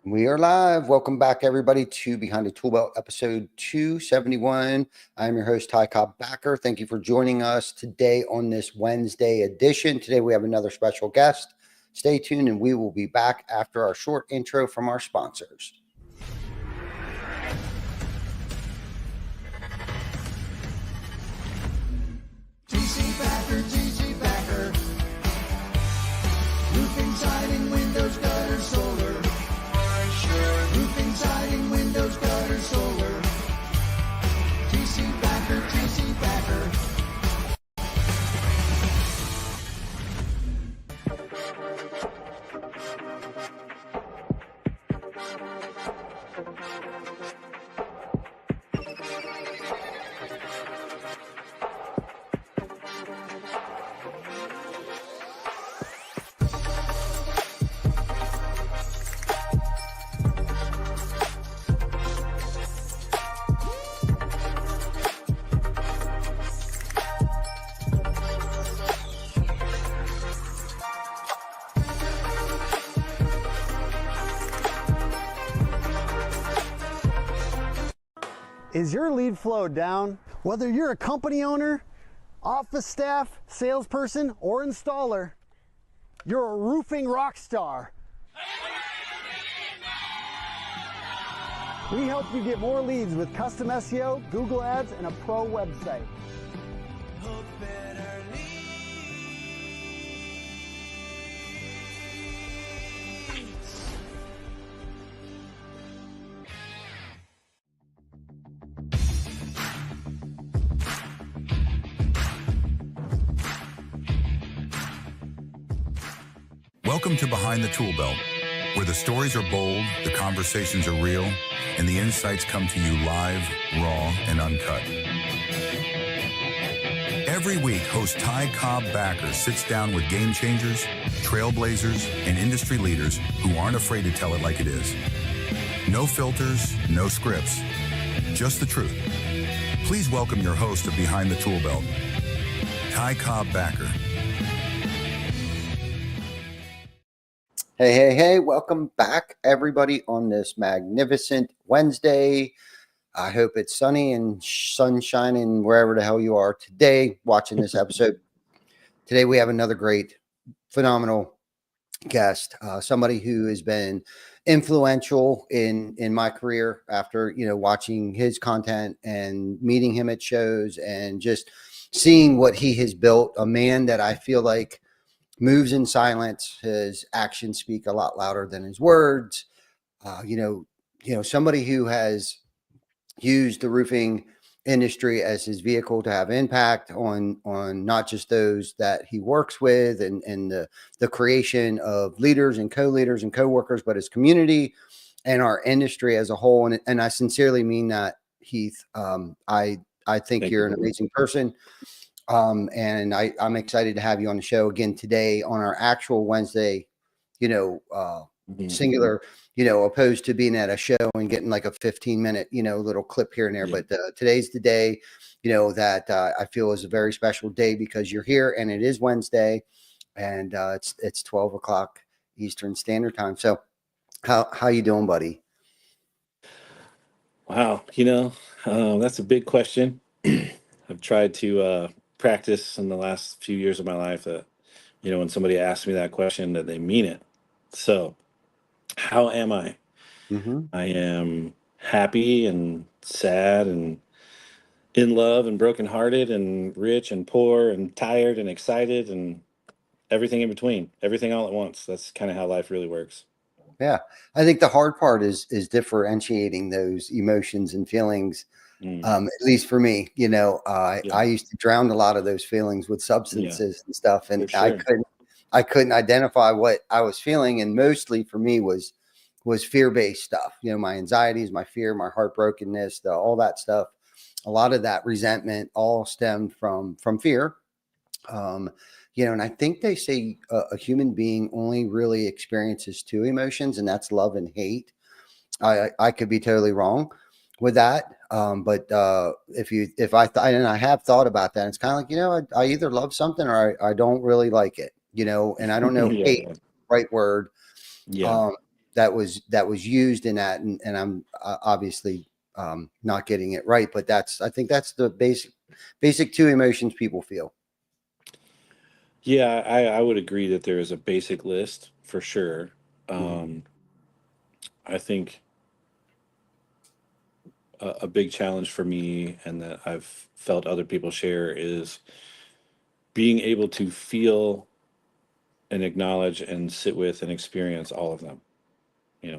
We are live. Welcome back, everybody, to Behind the ToolBelt episode 271. I'm your host, Ty Cobb Backer. Thank you for joining us today on this Wednesday edition. Today, we have another special guest. Stay tuned, and we will be back after our short intro from our sponsors. TC Backer. Roofing, siding, windows, gutter, solar. Roofing, siding, windows, gutter, solar. TC Backer. Is your lead flow down? Whether you're a company owner, office staff, salesperson, or installer, you're a roofing rock star. We help you get more leads with custom SEO, Google Ads, and a pro website. Welcome to Behind the ToolBelt, where the stories are bold, the conversations are real, and the insights come to you live, raw, and uncut. Every week, host Ty Cobb Backer sits down with game changers, trailblazers, and industry leaders who aren't afraid to tell it like it is. No filters, no scripts, just the truth. Please welcome your host of Behind the ToolBelt, Ty Cobb Backer. Hey, welcome back, everybody, on this magnificent Wednesday. I hope it's sunny and sun shining wherever the hell you are today watching this episode. Today, we have another great, phenomenal guest, somebody who has been influential in my career after, watching his content and meeting him at shows and just seeing what he has built, a man that I feel like moves in silence. His actions speak a lot louder than his words. Somebody who has used the roofing industry as his vehicle to have impact on not just those that he works with and the creation of leaders and co-leaders and co-workers, but his community and our industry as a whole. And I sincerely mean that, Heath. I think you're an amazing person. And I'm excited to have you on the show again today on our actual Wednesday, singular, opposed to being at a show and getting like a 15-minute, little clip here and there. Yeah. But today's the day, that I feel is a very special day because you're here and it is Wednesday and it's 12 o'clock Eastern Standard Time. So how you doing, buddy? Wow. That's a big question. I've tried to practice in the last few years of my life that, when somebody asks me that question, that they mean it. So how am I? Mm-hmm. I am happy and sad and in love and brokenhearted and rich and poor and tired and excited and everything in between, everything all at once. That's kind of how life really works. Yeah. I think the hard part is differentiating those emotions and feelings. At least for me, I used to drown a lot of those feelings with substances and stuff. And sure. I couldn't identify what I was feeling. And mostly for me was fear-based stuff, my anxieties, my fear, my heartbrokenness, all that stuff. A lot of that resentment all stemmed from fear. And I think they say a human being only really experiences two emotions, and that's love and hate. I could be totally wrong with that. But if I have thought about that, it's kind of like, I either love something or I don't really like it, and I don't know, hate, right word. Yeah. that was used in that, and I'm obviously not getting it right, but I think that's the basic two emotions people feel. Yeah, I would agree that there is a basic list for sure. Mhm. I think a big challenge for me, and that I've felt other people share, is being able to feel and acknowledge and sit with and experience all of them.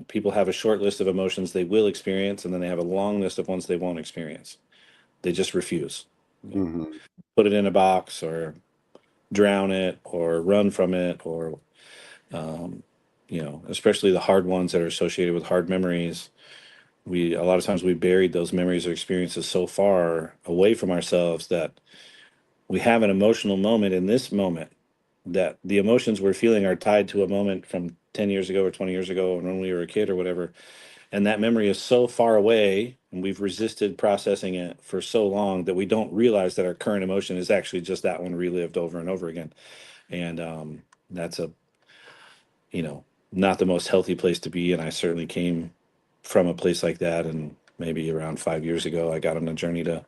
People have a short list of emotions they will experience, and then they have a long list of ones they won't experience. They just refuse. Mhm. Put it in a box, or drown it, or run from it, or especially the hard ones that are associated with hard memories. A lot of times we buried those memories or experiences so far away from ourselves that we have an emotional moment in this moment, that the emotions we're feeling are tied to a moment from 10 years ago or 20 years ago, or when we were a kid or whatever. And that memory is so far away, and we've resisted processing it for so long, that we don't realize that our current emotion is actually just that one relived over and over again. And that's you know, not the most healthy place to be. And I certainly came from a place like that. And maybe around 5 years ago, I got on a journey to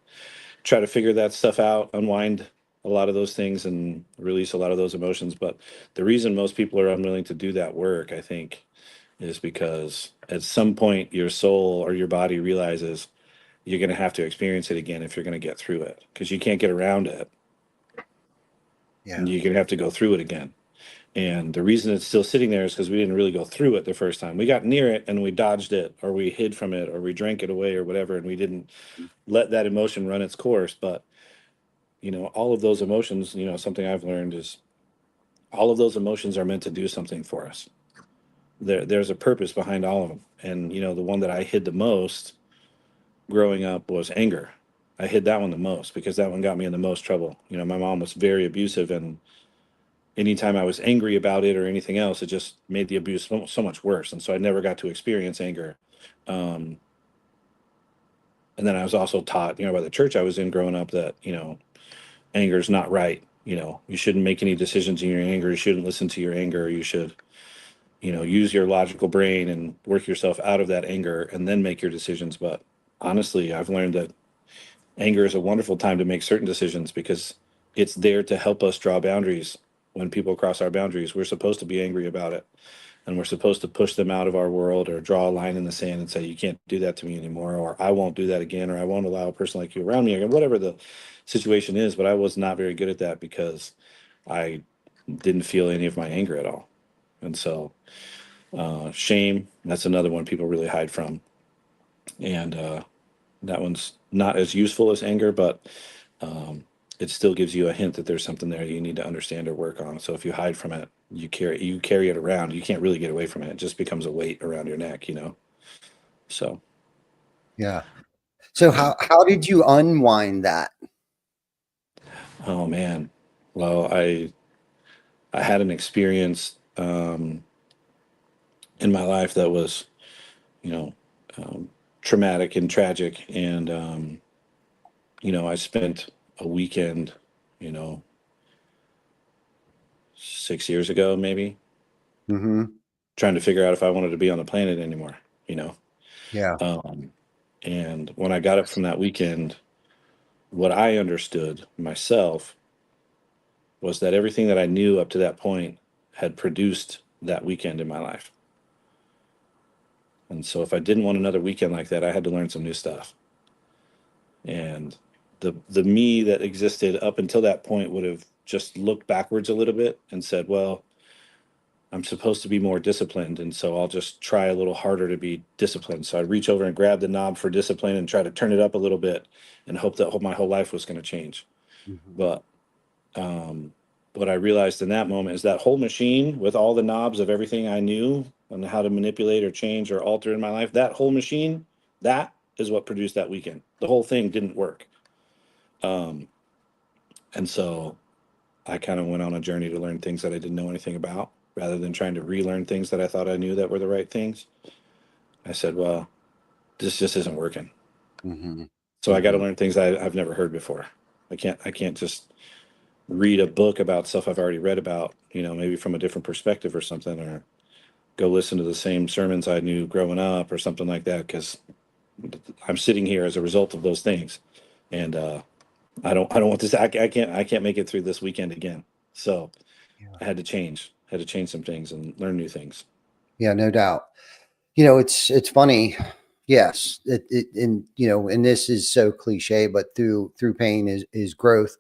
try to figure that stuff out, unwind a lot of those things, and release a lot of those emotions. But the reason most people are unwilling to do that work, I think, is because at some point your soul or your body realizes you're going to have to experience it again if you're going to get through it, because you can't get around it. Yeah. And you're going to have to go through it again. And the reason it's still sitting there is because we didn't really go through it the first time. We got near it and we dodged it, or we hid from it, or we drank it away, or whatever, and we didn't let that emotion run its course. But all of those emotions, something I've learned is all of those emotions are meant to do something for us. There's a purpose behind all of them. And the one that I hid the most growing up was anger. I hid that one the most because that one got me in the most trouble. My mom was very abusive, and anytime I was angry about it or anything else, it just made the abuse so much worse. And so I never got to experience anger. Um, and then I was also taught, by the church I was in growing up, that, anger is not right. You shouldn't make any decisions in your anger. You shouldn't listen to your anger. You should, use your logical brain and work yourself out of that anger and then make your decisions. But honestly, I've learned that anger is a wonderful time to make certain decisions, because it's there to help us draw boundaries. When people cross our boundaries, we're supposed to be angry about it, and we're supposed to push them out of our world, or draw a line in the sand and say, you can't do that to me anymore, or I won't do that again, or I won't allow a person like you around me again, whatever the situation is. But I was not very good at that because I didn't feel any of my anger at all. And so shame, that's another one people really hide from. And that one's not as useful as anger, but it still gives you a hint that there's something there you need to understand or work on. So if you hide from it, you carry it around. You can't really get away from it. It just becomes a weight around your neck. So Yeah. So yeah. how did you unwind that? Oh man. Well, I had an experience in my life that was, you know, um, traumatic and tragic, and I spent a weekend, you know, 6 years ago maybe, Mm-hmm. trying to figure out if I wanted to be on the planet anymore. You know, Yeah. um, and when I got up from that weekend, what I understood myself was that everything that I knew up to that point had produced that weekend in my life. And so if I didn't want another weekend like that, I had to learn some new stuff. And the me that existed up until that point would have just looked backwards a little bit and said, well, I'm supposed to be more disciplined, and so I'll just try a little harder to be disciplined. So I'd reach over and grab the knob for discipline and try to turn it up a little bit and hope that my whole life was going to change. Mm-hmm. But um, what I realized in that moment is that whole machine with all the knobs of everything I knew on how to manipulate or change or alter in my life, that whole machine, that is what produced that weekend. The whole thing didn't work. Um, and so I kind of went on a journey to learn things that I didn't know anything about, rather than trying to relearn things that I thought I knew that were the right things. I said, well, this just isn't working. Mm-hmm. So I got to Mm-hmm. learn things I've never heard before. I can't just read a book about stuff I've already read about, maybe from a different perspective or something, or go listen to the same sermons I knew growing up or something like that, because I'm sitting here as a result of those things. And I don't want this. I can't make it through this weekend again. So I had to change some things and learn new things. Yeah, no doubt. It's funny. Yes, and and this is so cliche, but through pain is growth.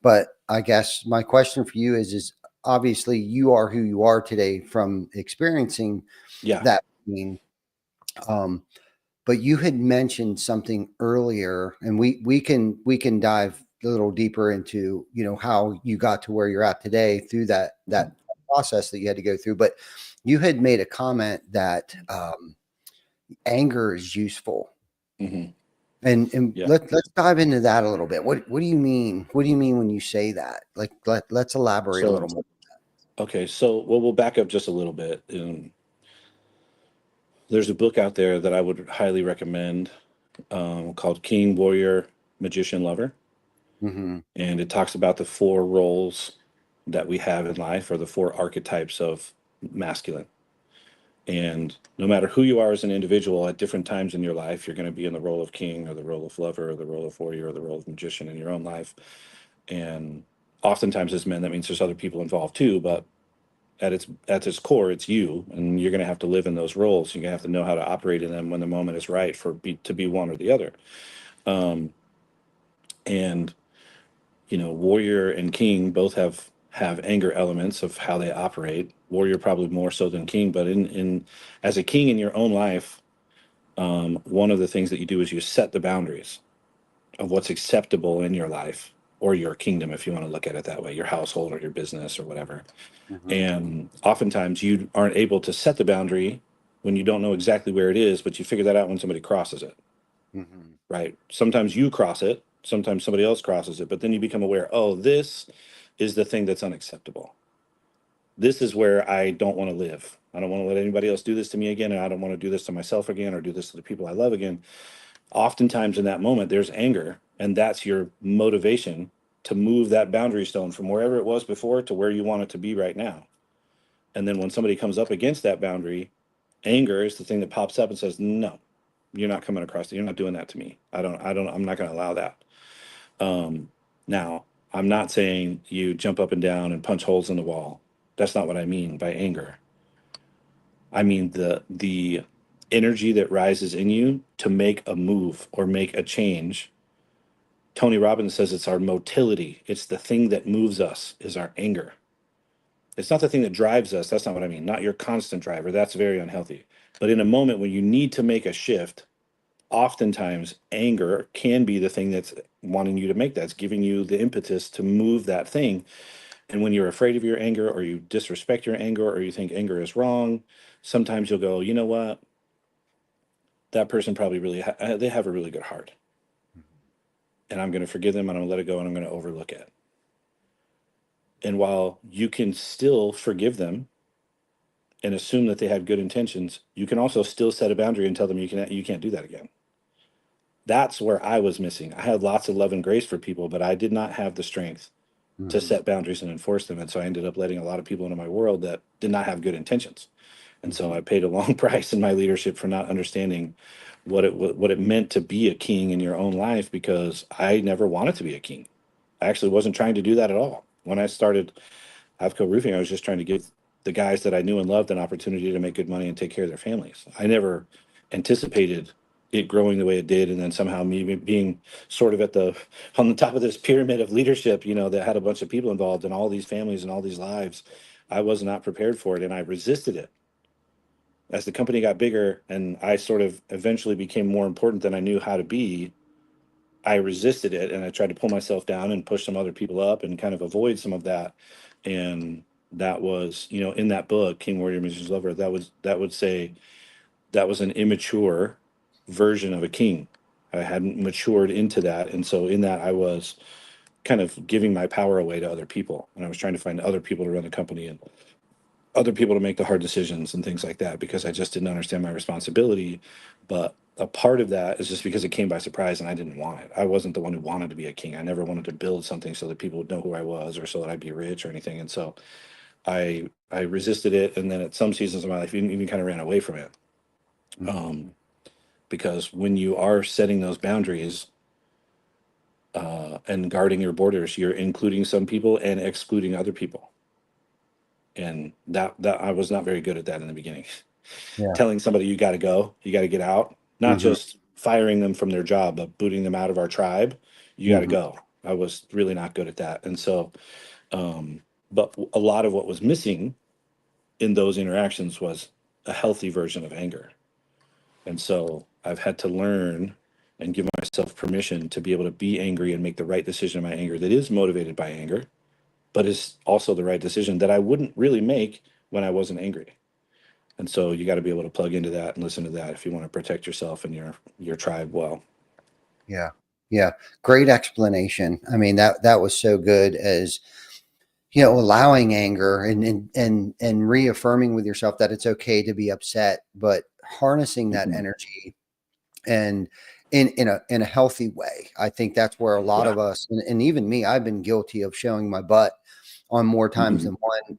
But I guess my question for you is obviously you are who you are today from experiencing Yeah. that pain. Um, but you had mentioned something earlier, and we can dive a little deeper into how you got to where you're at today through that process that you had to go through. But you had made a comment that anger is useful. Mm-hmm. And Yeah. let's dive into that a little bit. What do you mean? What do you mean when you say that? Like let's elaborate a So, little more. okay. So, well, we'll back up just a little bit. There's a book out there that I would highly recommend, called King, Warrior, Magician, Lover. Mm-hmm. And it talks about the 4 roles that we have in life, or the 4 archetypes of masculine. And no matter who you are as an individual, at different times in your life, you're going to be in the role of king, or the role of lover, or the role of warrior, or the role of magician in your own life. And oftentimes as men, that means there's other people involved too, but at its core, it's you, and you're going to have to live in those roles. You're going to have to know how to operate in them when the moment is right to be one or the other. And warrior and king both have anger elements of how they operate. Warrior probably more so than king, but in as a king in your own life, one of the things that you do is you set the boundaries of what's acceptable in your life, or your kingdom, if you want to look at it that way, your household or your business or whatever. Mm-hmm. And oftentimes you aren't able to set the boundary when you don't know exactly where it is, but you figure that out when somebody crosses it, Mm-hmm. right? Sometimes you cross it, sometimes somebody else crosses it, but then you become aware, oh, this is the thing that's unacceptable. This is where I don't want to live. I don't want to let anybody else do this to me again, and I don't want to do this to myself again, or do this to the people I love again. Oftentimes in that moment, there's anger, and that's your motivation to move that boundary stone from wherever it was before to where you want it to be right now. And then when somebody comes up against that boundary, anger is the thing that pops up and says, no, you're not coming across it. You're not doing that to me. I'm not going to allow that. Now, I'm not saying you jump up and down and punch holes in the wall. That's not what I mean by anger. I mean the energy that rises in you to make a move or make a change. Tony Robbins says it's our motility. It's the thing that moves us, is our anger. It's not the thing that drives us. That's not what I mean. Not your constant driver. That's very unhealthy. But in a moment when you need to make a shift, oftentimes anger can be the thing that's wanting you to make that. It's giving you the impetus to move that thing. And when you're afraid of your anger, or you disrespect your anger, or you think anger is wrong, sometimes you'll go, you know what? That person probably really, they have a really good heart. And I'm going to forgive them, and I'm going to let it go, and I'm going to overlook it. And while you can still forgive them and assume that they had good intentions, you can also still set a boundary and tell them you can't do that again. That's where I was missing. I had lots of love and grace for people, but I did not have the strength to Mm-hmm. set boundaries and enforce them. And so I ended up letting a lot of people into my world that did not have good intentions. And so I paid a long price in my leadership for not understanding what it meant to be a king in your own life, because I never wanted to be a king. I actually wasn't trying to do that at all. When I started AVCO Roofing, I was just trying to give the guys that I knew and loved an opportunity to make good money and take care of their families. I never anticipated it growing the way it did, and then somehow me being sort of on the top of this pyramid of leadership, that had a bunch of people involved and all these families and all these lives. I was not prepared for it, and I resisted it. As the company got bigger and I sort of eventually became more important than I knew how to be, I resisted it, and I tried to pull myself down and push some other people up and kind of avoid some of that. And that was, in that book, King, Warrior, Magician, Lover, that would say that was an immature version of a king. I hadn't matured into that. And so in that, I was kind of giving my power away to other people. And I was trying to find other people to run the company and other people to make the hard decisions and things like that, because I just didn't understand my responsibility. But a part of that is just because it came by surprise and I didn't want it. I wasn't the one who wanted to be a king. I never wanted to build something so that people would know who I was, or so that I'd be rich or anything. And so I resisted it, and then at some seasons of my life, even kind of ran away from it. Because when you are setting those boundaries and guarding your borders, you're including some people and excluding other people. And that I was not very good at that in the beginning. Yeah. Telling somebody you got to go, you got to get out, not just firing them from their job, but booting them out of our tribe. You got to go. I was really not good at that. And so, but a lot of what was missing in those interactions was a healthy version of anger. And so I've had to learn and give myself permission to be able to be angry and make the right decision in my anger that is motivated by anger, but is also the right decision that I wouldn't really make when I wasn't angry. And so you got to be able to plug into that and listen to that if you want to protect yourself and your tribe well. Yeah. Yeah. Great explanation. I mean, that was so good, as, you know, allowing anger and reaffirming with yourself that it's okay to be upset, but harnessing that energy and in a healthy way. I think that's where a lot of us, and even me, I've been guilty of showing my butt on more times than one,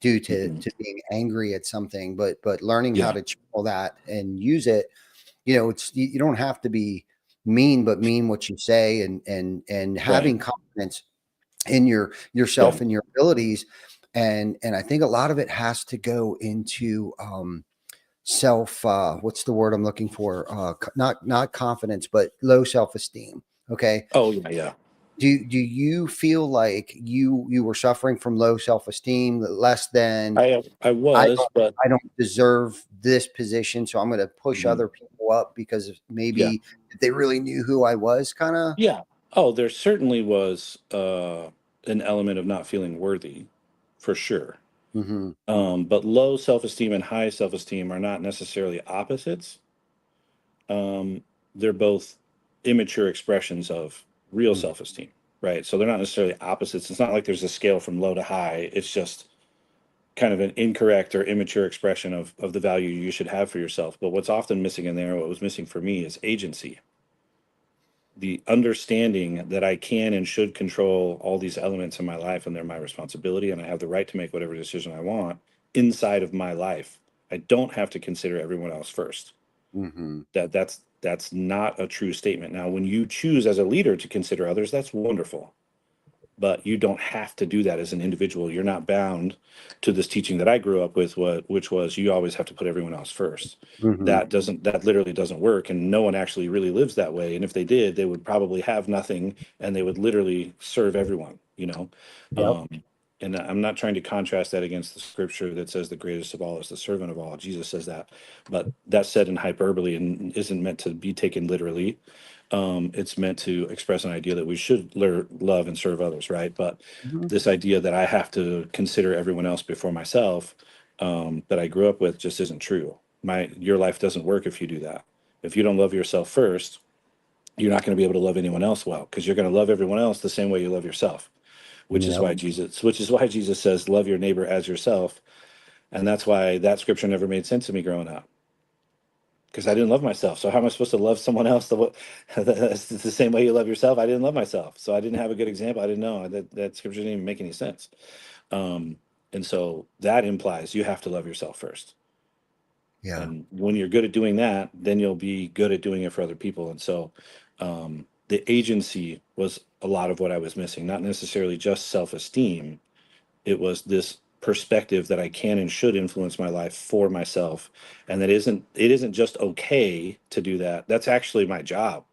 due to being angry at something, but learning how to channel that and use it. You know, you don't have to be mean, but mean what you say, and having confidence in yourself and your abilities. And I think a lot of it has to go into self, what's the word I'm looking for? Not confidence, but low self-esteem. Okay. Oh yeah. Do you feel like you were suffering from low self-esteem, less than, I was, but I don't deserve this position, so I'm going to push other people up because maybe if they really knew who I was, kind of? yeah. Oh, there certainly was an element of not feeling worthy, for sure. But low self-esteem and high self-esteem are not necessarily opposites. They're both immature expressions of real self-esteem, right? So they're not necessarily opposites. It's not like there's a scale from low to high. It's just kind of an incorrect or immature expression of the value you should have for yourself. But what's often missing in there, what was missing for me, is agency. The understanding that I can and should control all these elements in my life, and they're my responsibility, and I have the right to make whatever decision I want inside of my life. I don't have to consider everyone else first. That's not a true statement. Now, when you choose as a leader to consider others, that's wonderful. But you don't have to do that as an individual. You're not bound to this teaching that I grew up with, which was you always have to put everyone else first. That literally doesn't work, and no one actually really lives that way. And if they did, they would probably have nothing, and they would literally serve everyone, you know. And I'm not trying to contrast that against the scripture that says the greatest of all is the servant of all. Jesus says that, but that's said in hyperbole and isn't meant to be taken literally. It's meant to express an idea that we should love and serve others, right? But this idea that I have to consider everyone else before myself, that I grew up with, just isn't true. Your life doesn't work if you do that. If you don't love yourself first, you're not going to be able to love anyone else well, because you're going to love everyone else the same way you love yourself. Which is why Jesus says, love your neighbor as yourself. And that's why that scripture never made sense to me growing up, because I didn't love myself. So how am I supposed to love someone else that's the same way you love yourself? I didn't love myself. So I didn't have a good example. I didn't know that scripture didn't even make any sense. And so that implies you have to love yourself first. Yeah. And when you're good at doing that, then you'll be good at doing it for other people. And so the agency was a lot of what I was missing, not necessarily just self-esteem. It was this perspective that I can and should influence my life for myself. And it isn't just okay to do that. That's actually my job.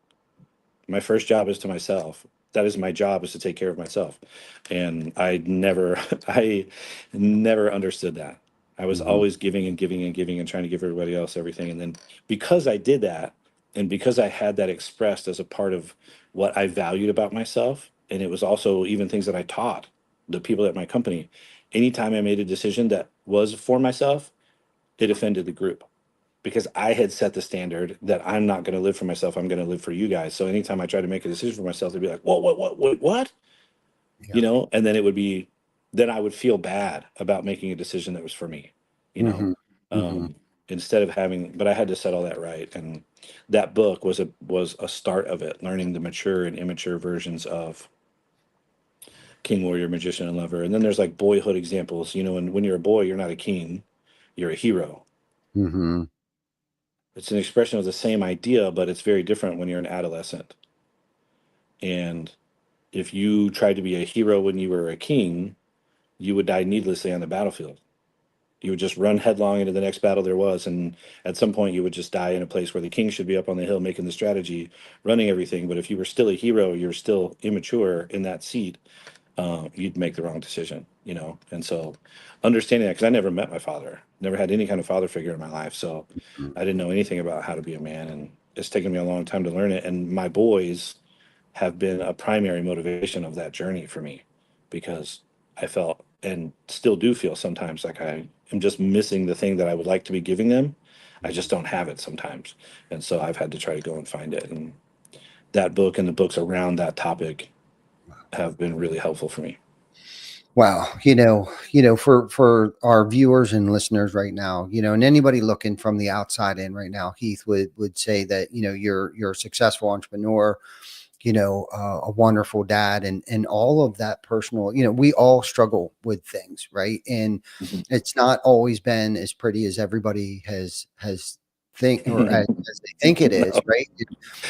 My first job is to myself. That is my job, is to take care of myself. And I never understood that. I was always giving and giving and giving and trying to give everybody else everything. And then because I did that, and because I had that expressed as a part of what I valued about myself, and it was also even things that I taught the people at my company, anytime I made a decision that was for myself, it offended the group, because I had set the standard that I'm not going to live for myself. I'm going to live for you guys. So anytime I tried to make a decision for myself, they'd be like, what? Yeah. You know, and then then I would feel bad about making a decision that was for me, you know, instead of but I had to set all that right. And that book was a start of it, learning the mature and immature versions of king, warrior, magician, and lover. And then there's like boyhood examples. You know, when you're a boy, you're not a king, you're a hero. Mm-hmm. It's an expression of the same idea, but it's very different when you're an adolescent. And if you tried to be a hero when you were a king, you would die needlessly on the battlefield. You would just run headlong into the next battle there was, and at some point you would just die in a place where the king should be up on the hill making the strategy, running everything. But if you were still a hero, you're still immature in that seat, you'd make the wrong decision, you know? And so understanding that, because I never met my father, never had any kind of father figure in my life. So I didn't know anything about how to be a man. And it's taken me a long time to learn it. And my boys have been a primary motivation of that journey for me, because I felt and still do feel sometimes like I am just missing the thing that I would like to be giving them. I just don't have it sometimes. And so I've had to try to go and find it. And that book and the books around that topic have been really helpful for me. Wow, for our viewers and listeners right now, and anybody looking from the outside in right now, Heath would say that you're a successful entrepreneur, a wonderful dad, and all of that personal. We all struggle with things, right? And it's not always been as pretty as everybody has think, or as they think it is, No. right?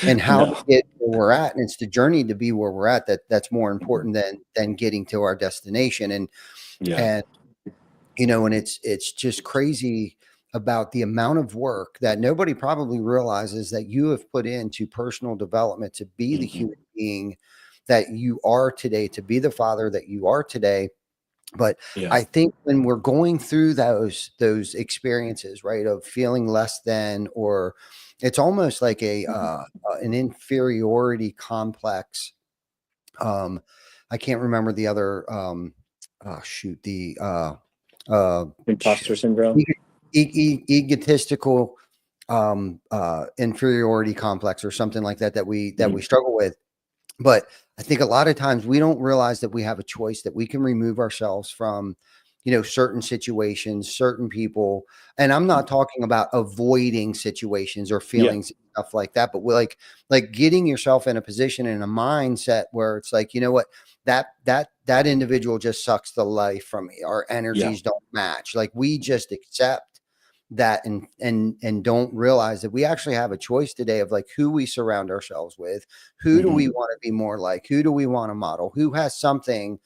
And how No. to get where we're at, and it's the journey to be where we're at that's more important than getting to our destination. And Yeah. and and it's just crazy about the amount of work that nobody probably realizes that you have put into personal development to be the human being that you are today, to be the father that you are today. But Yeah. I think when we're going through those experiences, right, of feeling less than, or it's almost like an inferiority complex. I can't remember the other. Oh shoot, the Imposter syndrome. egotistical inferiority complex or something like that we struggle with. But I think a lot of times we don't realize that we have a choice, that we can remove ourselves from, certain situations, certain people. And I'm not talking about avoiding situations or Yeah. feelings, and stuff like that, but we're like getting yourself in a position, in a mindset where it's like, you know what, that individual just sucks the life from me. Our energies don't match. Like, we just accept that and don't realize that we actually have a choice today of like who we surround ourselves with, who do we want to be more like, who do we want to model, who has something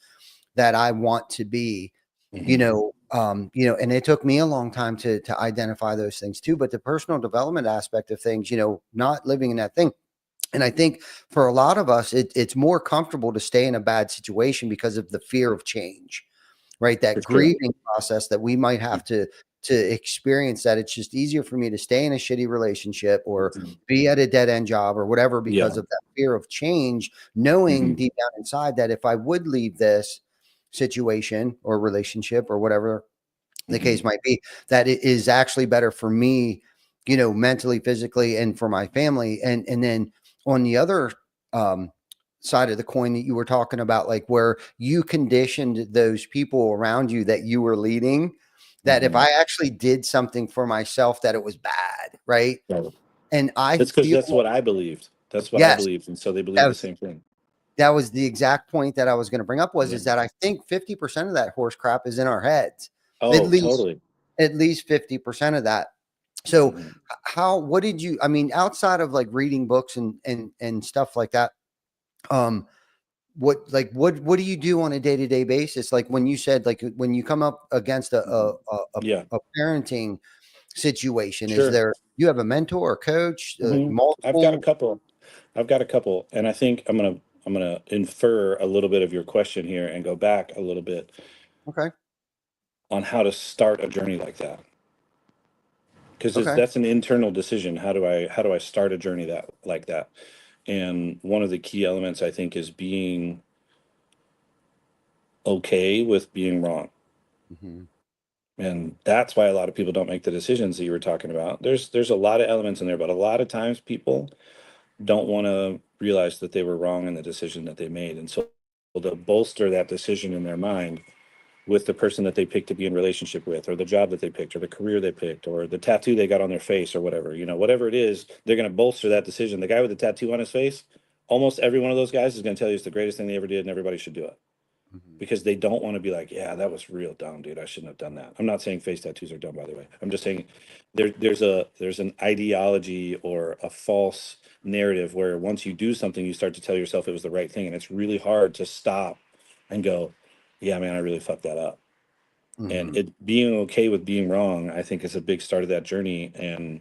that I want to be, and it took me a long time to identify those things too. But the personal development aspect of things, not living in that thing. And I think for a lot of us, it's more comfortable to stay in a bad situation because of the fear of change, right? That For sure. grieving process that we might have to experience, that it's just easier for me to stay in a shitty relationship or be at a dead end job or whatever because of that fear of change, knowing deep down inside that if I would leave this situation or relationship or whatever the case might be, that it is actually better for me, mentally, physically, and for my family. And then on the other side of the coin that you were talking about, like where you conditioned those people around you that you were leading, that if I actually did something for myself, that it was bad, right? Right. And I It's because feel that's what I believed. That's what I yes, believed. And so they believe that the was, same thing. that was the exact point that I was going to bring up, was Yeah. is that I think 50% of that horse crap is in our heads. At Oh, least totally. 50% of that. So what did you, I mean, outside of like reading books and stuff like that, what do you do on a day-to-day basis? Like when you said, like when you come up against Yeah. a parenting situation, is Sure. there, you have a mentor or coach, I've got a multiple? couple. And I think I'm gonna infer a little bit of your question here and go back a little bit Okay. on how to start a journey like that. Because Okay. that's an internal decision. How do I start a journey that like that? And one of the key elements, I think, is being okay with being wrong. Mhm. And that's why a lot of people don't make the decisions that you were talking about. There's a lot of elements in there, but a lot of times people don't want to realize that they were wrong in the decision that they made. And so they'll bolster that decision in their mind with the person that they picked to be in relationship with, or the job that they picked, or the career they picked, or the tattoo they got on their face, or whatever. Whatever it is, they're going to bolster that decision. The guy with the tattoo on his face, almost every one of those guys is going to tell you it's the greatest thing they ever did and everybody should do it. because they don't want to be like, yeah, that was real dumb, dude. I shouldn't have done that. I'm not saying face tattoos are dumb, by the way. I'm just saying there's an ideology or a false narrative where once you do something, you start to tell yourself it was the right thing. And it's really hard to stop and go, yeah, man, I really fucked that up. And it being okay with being wrong, I think, is a big start of that journey. And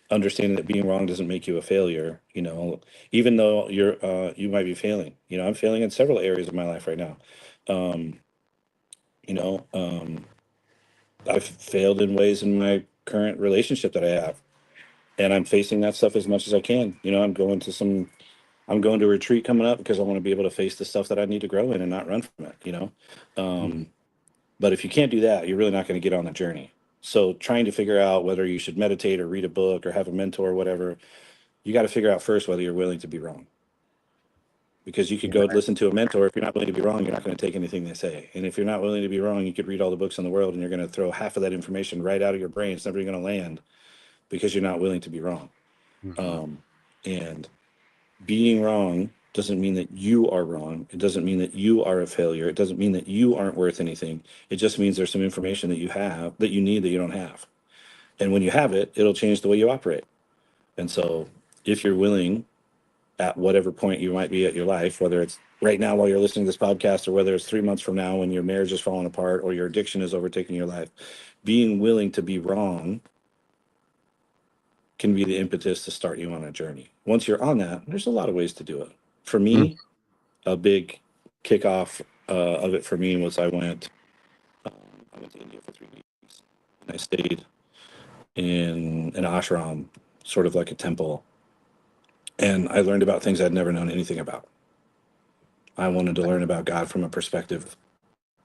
understanding that being wrong doesn't make you a failure, even though you might be failing. I'm failing in several areas of my life right now. Um, you know, um, I've failed in ways in my current relationship that I have, and I'm facing that stuff as much as I can. I'm going to a retreat coming up because I want to be able to face the stuff that I need to grow in and not run from it. But if you can't do that, you're really not going to get on the journey. So trying to figure out whether you should meditate or read a book or have a mentor or whatever, you got to figure out first whether you're willing to be wrong. Because you could go listen to a mentor. If you're not willing to be wrong, you're not going to take anything they say. And if you're not willing to be wrong, you could read all the books in the world and you're going to throw half of that information right out of your brain. It's never going to land because you're not willing to be wrong. And being wrong doesn't mean that you are wrong. It doesn't mean that you are a failure. It doesn't mean that you aren't worth anything. It just means there's some information that you have that you need that you don't have. And when you have it, it'll change the way you operate. And so if you're willing, at whatever point you might be at your life, whether it's right now while you're listening to this podcast, or whether it's 3 months from now when your marriage is falling apart or your addiction is overtaking your life, being willing to be wrong can be the impetus to start you on a journey. Once you're on that, there's a lot of ways to do it. For me, a big kickoff of it for me was I went to India for 3 weeks, and I stayed in an ashram, sort of like a temple. And I learned about things I'd never known anything about. I wanted to learn about God from a perspective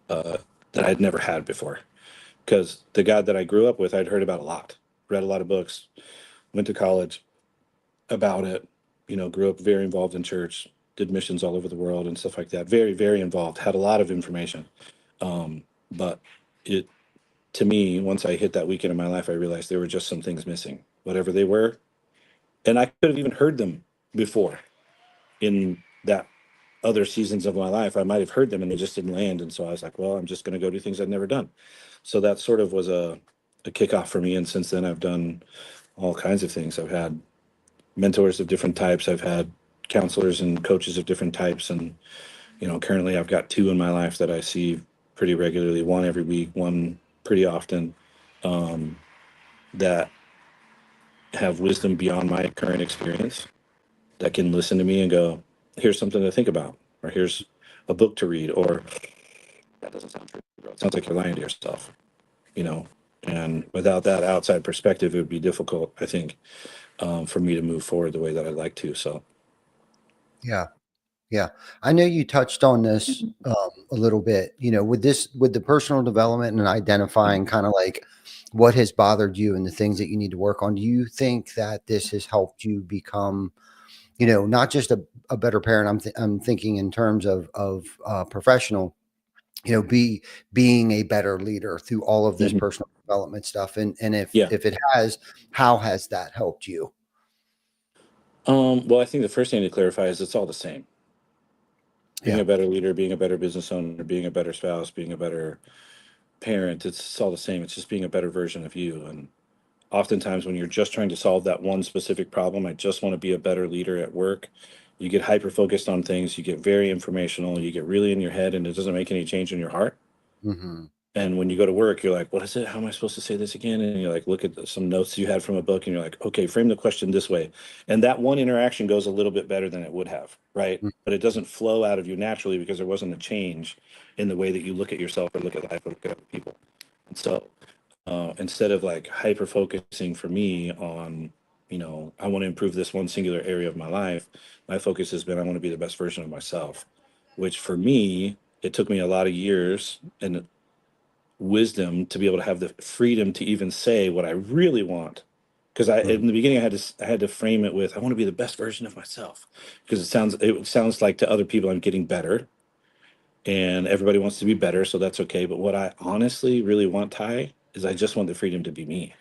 that I'd never had before. Because the God that I grew up with, I'd heard about a lot, read a lot of books, went to college about it, grew up very involved in church, did missions all over the world and stuff like that. Very, very involved, had a lot of information. But to me, once I hit that weekend in my life, I realized there were just some things missing, whatever they were. And I could have even heard them before in that other seasons of my life. I might have heard them and they just didn't land. And so I was like, well, I'm just going to go do things I've never done. So that sort of was a kickoff for me. And since then, I've done all kinds of things. I've had mentors of different types. I've had counselors and coaches of different types. And, currently I've got 2 in my life that I see pretty regularly, 1 every week, 1 pretty often, that have wisdom beyond my current experience, that can listen to me and go, here's something to think about, or here's a book to read, or that doesn't sound true, bro. It sounds like you're lying to yourself, and without that outside perspective, it would be difficult, I think, for me to move forward the way that I'd like to. So yeah, I know you touched on this a little bit, with the personal development and identifying kind of like what has bothered you and the things that you need to work on. Do you think that this has helped you become, not just a better parent? I'm thinking in terms of professional, being a better leader through all of this personal development stuff. And if it has, how has that helped you? Well, I think the first thing to clarify is it's all the same. Being a better leader, being a better business owner, being a better spouse, being a better parent, it's all the same. It's just being a better version of you. And oftentimes when you're just trying to solve that one specific problem, I just want to be a better leader at work, you get hyper focused on things, you get very informational, you get really in your head, and it doesn't make any change in your heart. And when you go to work, you're like, what is it? How am I supposed to say this again? And you like look at some notes you had from a book and you're like, okay, frame the question this way. And that one interaction goes a little bit better than it would have, right? But it doesn't flow out of you naturally because there wasn't a change in the way that you look at yourself or look at life or look at other people. And so instead of like hyper focusing for me on, I want to improve this one singular area of my life, my focus has been, I want to be the best version of myself, which for me, it took me a lot of years and wisdom to be able to have the freedom to even say what I really want. Because in the beginning, I had to frame it with, I want to be the best version of myself, because it sounds like to other people I'm getting better, and everybody wants to be better, so that's okay. But what I honestly really want, Ty, is I just want the freedom to be me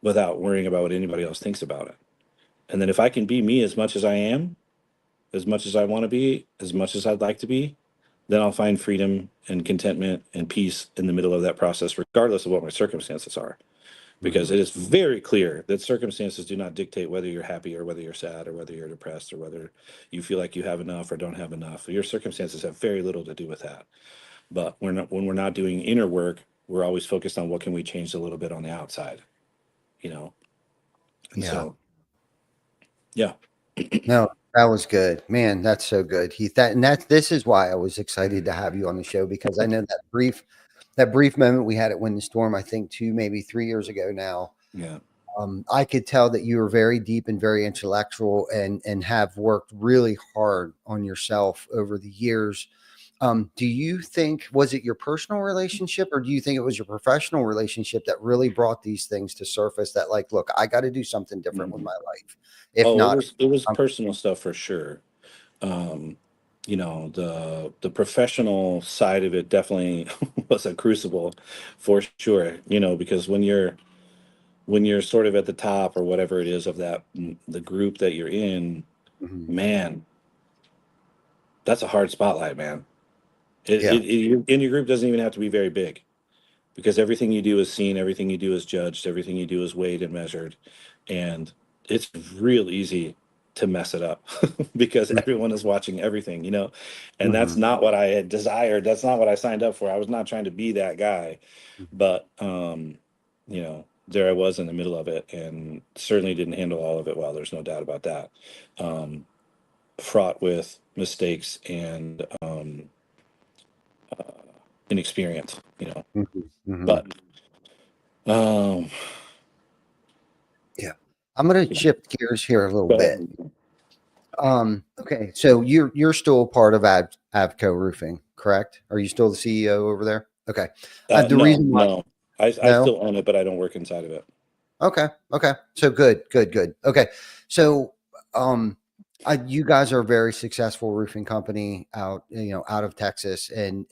without worrying about what anybody else thinks about it. And then if I can be me as much as I am, as much as I want to be, as much as I'd like to be, then I'll find freedom and contentment and peace in the middle of that process, regardless of what my circumstances are. Because it is very clear that circumstances do not dictate whether you're happy or whether you're sad or whether you're depressed or whether you feel like you have enough or don't have enough. Your circumstances have very little to do with that. But when we're not doing inner work, we're always focused on what can we change a little bit on the outside, you know? And Yeah. so, yeah. No, that was good, man. That's so good, Heath. This is why I was excited to have you on the show, because I know that brief moment we had at Wind the Storm, I think 2, maybe 3 years ago now. Yeah. I could tell that you were very deep and very intellectual, and have worked really hard on yourself over the years. Do you think, was it your personal relationship, or do you think it was your professional relationship that really brought these things to surface, that like, look, I got to do something different with my life? If Oh, not, it was I'm, personal stuff for sure. The professional side of it definitely was a crucible for sure, because when you're sort of at the top or whatever it is of that the group that you're in, Mhm. man, that's a hard spotlight, man. Yeah. In your group doesn't even have to be very big, because everything you do is seen, everything you do is judged, everything you do is weighed and measured, and it's real easy to mess it up because everyone is watching everything. And that's Mhm. not what I had desired. That's not what I signed up for. I was not trying to be that guy, but there I was in the middle of it, and certainly didn't handle all of it well. There's no doubt about that. Fraught with mistakes and inexperience. Mhm. Mhm. But um, Yeah. I'm going to shift gears here a little go bit. ahead. Okay. So you're still a part of AVCO Roofing, correct? Are you still the CEO over there? Okay. The No, reason why, no, I no. still own it, but I don't work inside of it. Okay. Okay. So good, good, good. Okay. So, um, you guys are a very successful roofing company out of Texas, and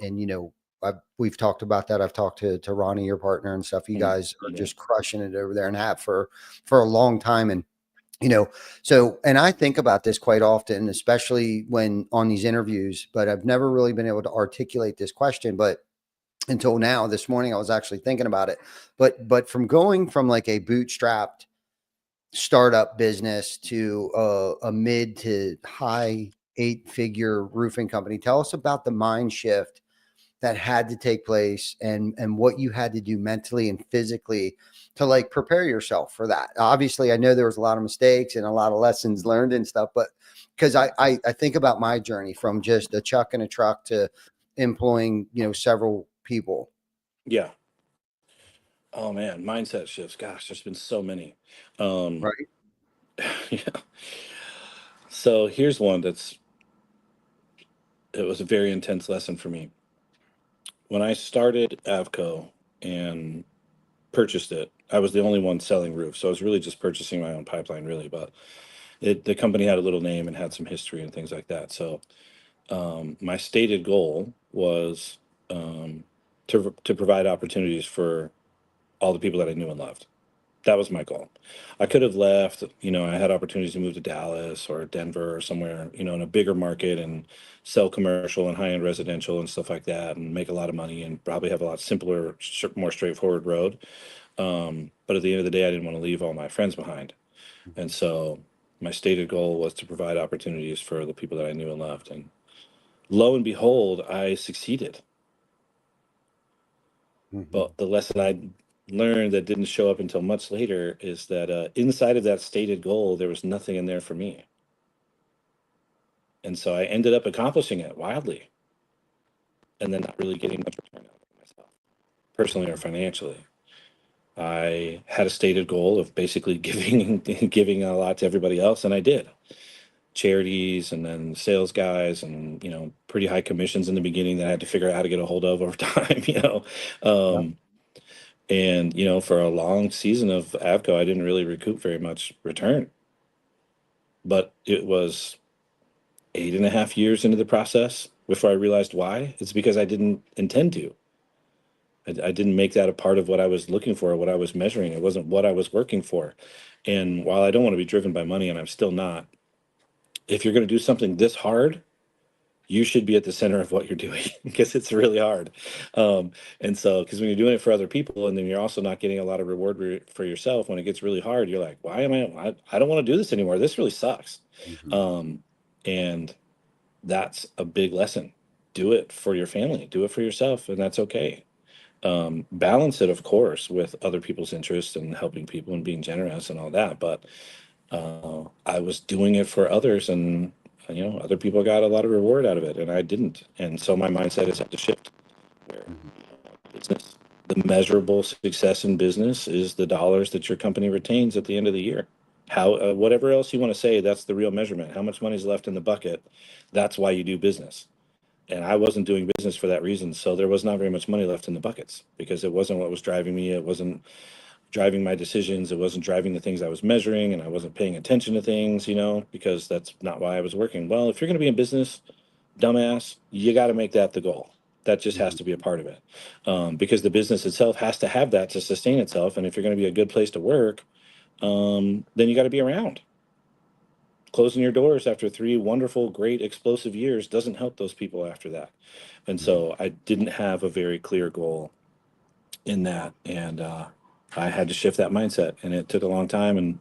we've talked about that. I've talked to Ronnie, your partner, and stuff. You guys are Yeah. just crushing it over there, and have for a long time. And so, and I think about this quite often, especially when on these interviews. But I've never really been able to articulate this question, but until now, this morning I was actually thinking about it. But from going from like a bootstrapped startup business to a mid to high 8-figure roofing company, tell us about the mind shift that had to take place, and what you had to do mentally and physically to like prepare yourself for that. Obviously, I know there was a lot of mistakes and a lot of lessons learned and stuff, but because I think about my journey from just a chuck and a truck to employing several people. Yeah. Oh man, mindset shifts. Gosh, there's been so many. Um, Right. yeah. So here's one it was a very intense lesson for me. When I started AVCO and purchased it, I was the only one selling roofs, so I was really just purchasing my own pipeline, really. But the company had a little name and had some history and things like that. So my stated goal was to provide opportunities for all the people that I knew and loved. That was my goal. I could have left, I had opportunities to move to Dallas or Denver or somewhere, in a bigger market and sell commercial and high-end residential and stuff like that and make a lot of money and probably have a lot simpler, more straightforward road. But at the end of the day, I didn't want to leave all my friends behind. And so my stated goal was to provide opportunities for the people that I knew and loved. And lo and behold, I succeeded. Mhm. But the lesson I learned that didn't show up until much later is that inside of that stated goal, there was nothing in there for me. And so I ended up accomplishing it wildly and then not really getting much return out of it myself, personally or financially. I had a stated goal of basically giving a lot to everybody else, and I did. Charities and then sales guys and pretty high commissions in the beginning that I had to figure out how to get a hold of over time. Yep. Um, And, for a long season of AVCO, I didn't really recoup very much return. But it was 8.5 years into the process before I realized why. It's because I didn't intend to. I didn't make that a part of what I was looking for, what I was measuring. It wasn't what I was working for. And while I don't want to be driven by money, and I'm still not, if you're going to do something this hard, you should be at the center of what you're doing because it's really hard. And so, because when you're doing it for other people and then you're also not getting a lot of reward for yourself, when it gets really hard, you're like, why am I don't want to do this anymore. This really sucks. Mhm. And that's a big lesson. Do it for your family, do it for yourself, and that's okay. Balance it, of course, with other people's interests and helping people and being generous and all that. But I was doing it for others, and other people got a lot of reward out of it, and I didn't. And so my mindset has had to shift. Where Mhm. business, the measurable success in business is the dollars that your company retains at the end of the year. How whatever else you want to say, that's the real measurement. How much money is left in the bucket? That's why you do business. And I wasn't doing business for that reason, so there was not very much money left in the buckets because it wasn't what was driving me. It wasn't driving my decisions. It wasn't driving the things I was measuring, and I wasn't paying attention to things, because that's not why I was working. Well, if you're going to be in business, dumbass, you got to make that the goal. That just has Mhm. to be a part of it, because the business itself has to have that to sustain itself. And if you're going to be a good place to work, then you got to be around. Closing your doors after 3 wonderful, great, explosive years doesn't help those people after that. And Mhm. so I didn't have a very clear goal in that, and I had to shift that mindset, and it took a long time. And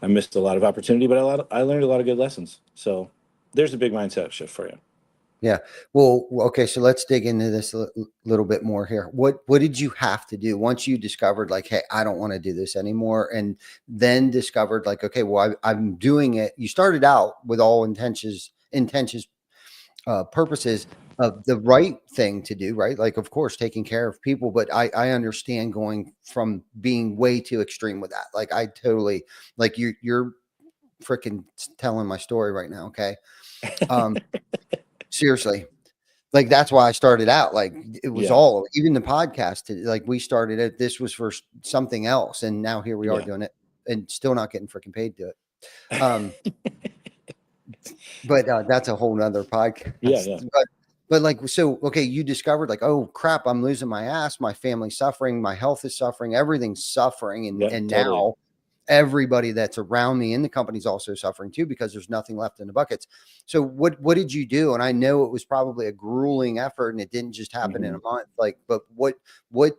I missed a lot of opportunity, but I learned a lot of good lessons. So there's a big mindset shift for you. Yeah. Well, okay. So let's dig into this a little bit more here. What did you have to do once you discovered like, hey, I don't want to do this anymore, and then discovered like, okay, well, I'm doing it. You started out with all intentions, purposes of the right thing to do, right? Like, of course, taking care of people, but I understand going from being way too extreme with that. Like, I totally like you're freaking telling my story right now. Okay. Um, seriously, like that's why I started out. Like it was Yeah, all even the podcast. Like we started it. This was for something else, and now here we are yeah, doing it, and still not getting freaking paid to it. Um, but that's a whole nother yeah, podcast. yeah, But like so, okay, you discovered like, oh crap, I'm losing my ass. My family's suffering. My health is suffering. Everything's suffering, and yeah, totally. now everybody that's around me in the company is also suffering too because there's nothing left in the buckets. So what did you do? And I know it was probably a grueling effort and it didn't just happen in Hmm. a month. Like, but what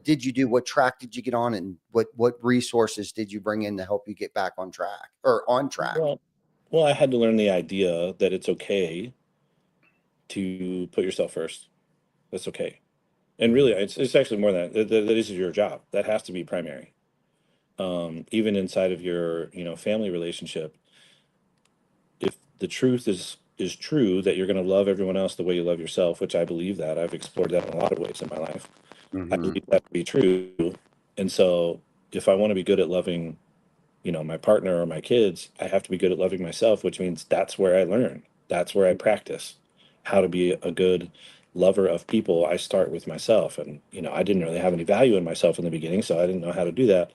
did you do? What track did you get on, and what resources did you bring in to help you get back on track or on track? Well, well, I had to learn the idea that it's okay to put yourself first. That's okay. And really, Mhm. it's actually more than that. That is your job. That has to be primary. Even inside of your, family relationship, if the truth is true that you're going to love everyone else the way you love yourself, which I believe that. I've explored that in a lot of ways in my life. I Mhm. believe that to be true. And so if I want to be good at loving, my partner or my kids, I have to be good at loving myself, which means that's where I learn. That's where I practice how to be a good lover of people. I start with myself. And, I didn't really have any value in myself in the beginning, so I didn't know how to do that.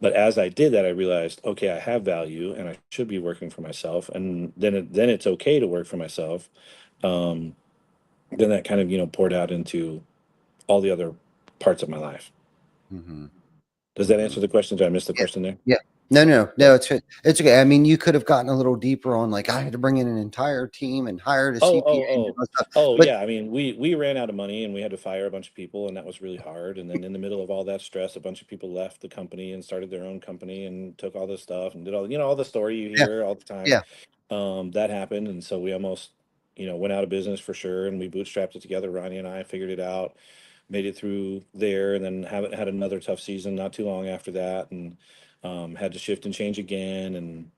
But as I did that, I realized, okay, I have value and I should be working for myself. And then it's okay to work for myself. Um, then that kind of, poured out into all the other parts of my life. Mhm. Does that Mhm. answer the question? Did I miss the Yeah. question there? Yeah. No, no, Yeah. no, it's okay. I mean, you could have gotten a little deeper on like I had to bring in an entire team and hired a Oh, CPA oh, and do oh, all that stuff. oh, But yeah. I mean, we ran out of money and we had to fire a bunch of people, and that was really hard. And then in the middle of all that stress, a bunch of people left the company and started their own company and took all this stuff and did all the story you yeah, hear all the time. yeah. That happened, and so we almost, went out of business for sure. And we bootstrapped it together. Ronnie and I figured it out, made it through there, and then haven't had another tough season not too long after that, and had to shift and change again, and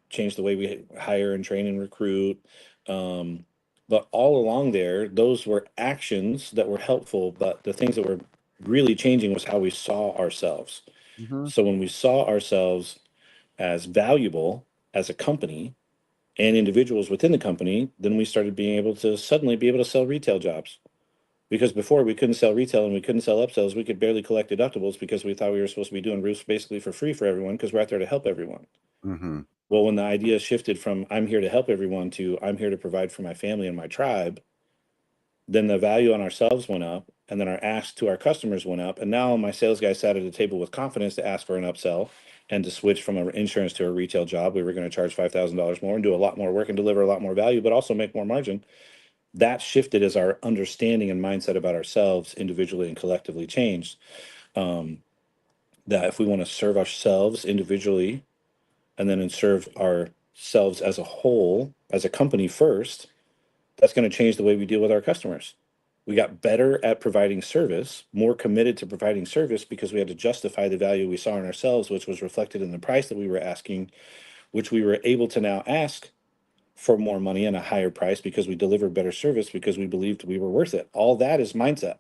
change the way we hire and train and recruit. Um, but all along there, those were actions that were helpful. But the things that were really changing was how we saw ourselves. Mhm. So when we saw ourselves as valuable as a company and individuals within the company, then we started being able to suddenly be able to sell retail jobs. Because before we couldn't sell retail and we couldn't sell upsells, we could barely collect deductibles because we thought we were supposed to be doing roofs basically for free for everyone because we're out there to help everyone. Mhm. Well, when the idea shifted from I'm here to help everyone to I'm here to provide for my family and my tribe, then the value on ourselves went up and then our ask to our customers went up. And now my sales guy sat at a table with confidence to ask for an upsell and to switch from an insurance to a retail job. We were going to charge $5,000 more and do a lot more work and deliver a lot more value, but also make more margin. that shifted as our understanding and mindset about ourselves individually and collectively changed. That if we want to serve ourselves individually and then serve ourselves as a whole, as a company first, that's going to change the way we deal with our customers. We got better at providing service, more committed to providing service because we had to justify the value we saw in ourselves, which was reflected in the price that we were asking, which we were able to now ask for more money and a higher price because we delivered better service because we believed we were worth it. All that is mindset.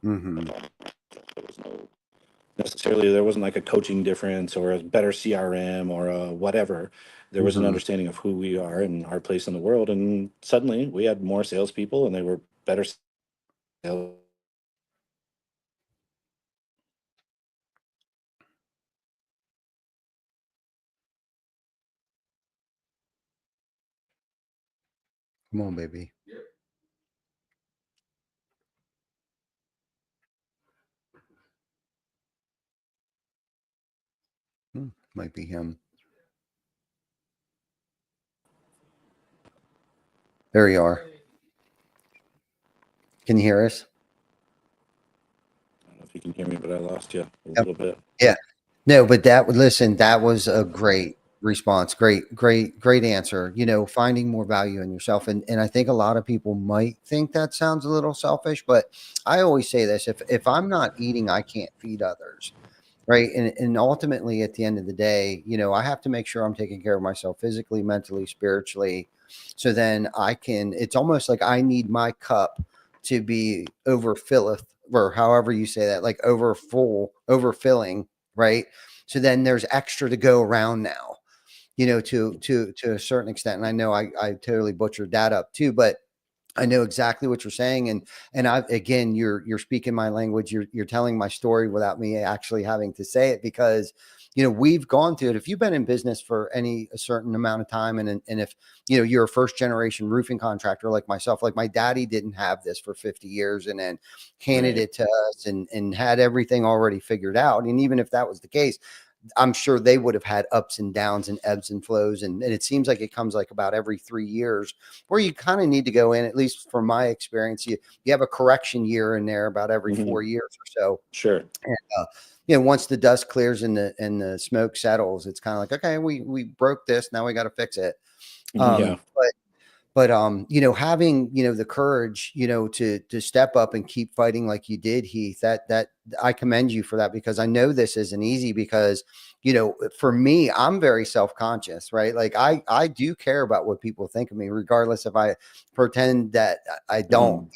Mm-hmm. There was no necessarily, there wasn't like a coaching difference or a better CRM or a whatever. There was an Mm-hmm. understanding of who we are and our place in the world. And suddenly we had more salespeople and they were better sales. Come on, baby. Might be him. There you are. Can you hear us? I don't know if you can hear me, but I lost you a Yep. little bit. Yeah. No, but listen, that was a great response. Great answer. Finding more value in yourself. And I think a lot of people might think that sounds a little selfish, but I always say this, if I'm not eating, I can't feed others. Right. And ultimately at the end of the day, I have to make sure I'm taking care of myself physically, mentally, spiritually. So then it's almost like I need my cup to be overfilleth, or however you say that, like overfilling. Right. So then there's extra to go around now, to a certain extent. And I know I totally butchered that up too, but I know exactly what you're saying. And again, you're speaking my language. You're telling my story without me actually having to say it, because, we've gone through it. If you've been in business for a certain amount of time, and if, you're a first generation roofing contractor like myself, like my daddy didn't have this for 50 years and then handed Right. it to us and had everything already figured out. And even if that was the case, I'm sure they would have had ups and downs and ebbs and flows. And it seems like it comes like about every 3 years where you kind of need to go in, at least from my experience, you have a correction year in there about every 4 years or so. Sure. And, once the dust clears and the smoke settles, it's kind of like, okay, we broke this. Now we got to fix it. Yeah. But having, the courage, to step up and keep fighting like you did, Heath, that I commend you for that, because I know this isn't easy, because, for me, I'm very self-conscious, right? Like I do care about what people think of me, regardless if I pretend that I don't,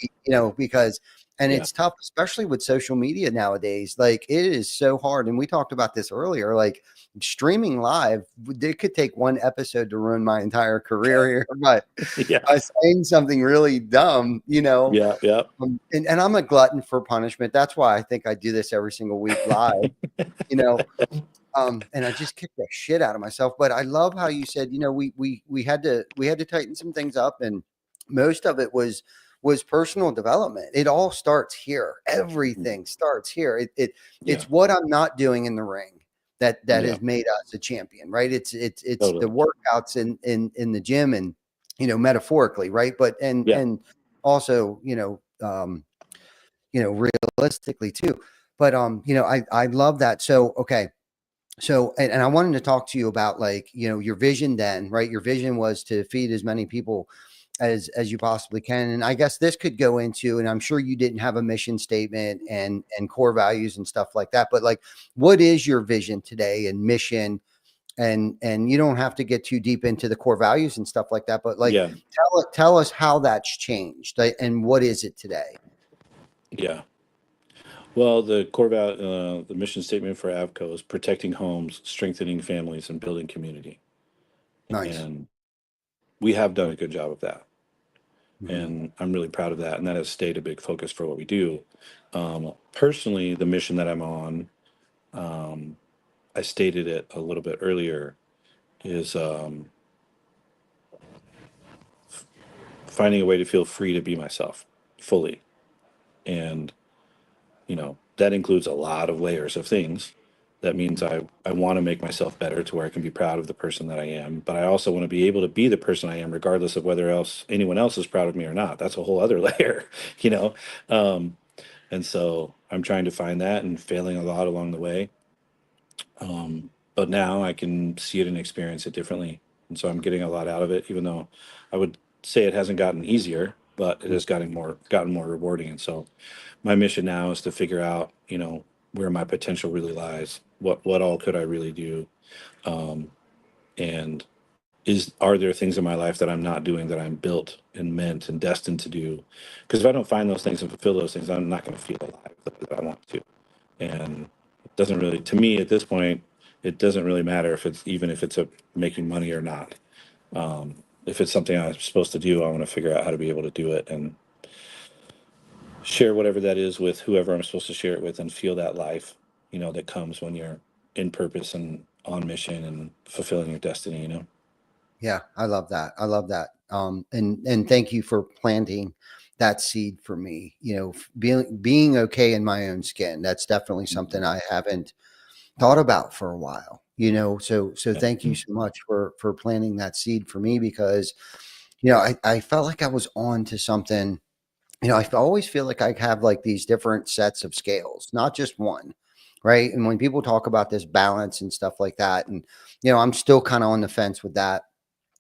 because, and Yeah. it's tough, especially with social media nowadays. Like it is so hard. And we talked about this earlier, like streaming live, it could take one episode to ruin my entire career here, but Yeah. by saying something really dumb, Yeah. Yeah. and I'm a glutton for punishment. That's why I think I do this every single week live, you know, and I just kick the shit out of myself. But I love how you said, we had to tighten some things up, and most of it was personal development. It all starts here. Everything starts here. It's what I'm not doing in the ring that has made us a champion, right? It's Totally. the workouts in the gym, and metaphorically, right? But and also realistically too. But I love that. So okay. So, and I wanted to talk to you about, like, your vision then, right? Your vision was to feed as many people as you possibly can. And I guess this could go into, and I'm sure you didn't have a mission statement and core values and stuff like that, but like, what is your vision today and mission? And you don't have to get too deep into the core values and stuff like that, but like, tell us how that's changed, and what is it today? Yeah. Well, the mission statement for AVCO is protecting homes, strengthening families, and building community. Nice. And we have done a good job of that. Mm-hmm. And I'm really proud of that. And that has stayed a big focus for what we do. Personally, the mission that I'm on, I stated it a little bit earlier, is finding a way to feel free to be myself fully. And, that includes a lot of layers of things. That means I want to make myself better to where I can be proud of the person that I am, but I also want to be able to be the person I am, regardless of whether anyone else is proud of me or not. That's a whole other layer, you know? Um, and so I'm trying to find that and failing a lot along the way. But now I can see it and experience it differently. And so I'm getting a lot out of it, even though I would say it hasn't gotten easier, but it has gotten more rewarding. And so my mission now is to figure out, where my potential really lies. What all could I really do? And are there things in my life that I'm not doing that I'm built and meant and destined to do? Because if I don't find those things and fulfill those things, I'm not going to feel alive the way that I want to. And it doesn't really, to me at this point, it doesn't really matter if it's making money or not. If it's something I'm supposed to do, I want to figure out how to be able to do it and share whatever that is with whoever I'm supposed to share it with, and feel that life, that comes when you're in purpose and on mission and fulfilling your destiny. Yeah, I love that. I love that. And thank you for planting that seed for me. Being okay in my own skin. That's definitely something I haven't thought about for a while. So thank you so much for planting that seed for me, because I felt like I was on to something. I always feel like I have like these different sets of scales, not just one. Right. And when people talk about this balance and stuff like that, and I'm still kind of on the fence with that.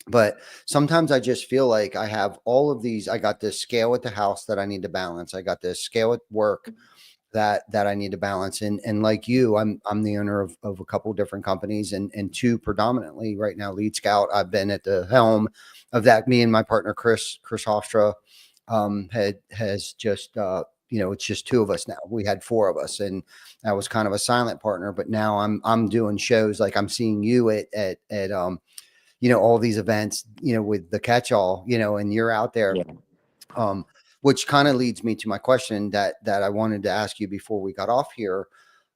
But sometimes I just feel like I have all of these. I got this scale at the house that I need to balance. I got this scale at work that I need to balance. And like you, I'm the owner of a couple different companies, and two predominantly right now, Lead Scout. I've been at the helm of that. Me and my partner Chris Hofstra has just it's just two of us now. We had four of us, and I was kind of a silent partner. But now I'm doing shows, like I'm seeing you at all these events, with the catch-all, and you're out there. Yeah. Which kind of leads me to my question that I wanted to ask you before we got off here.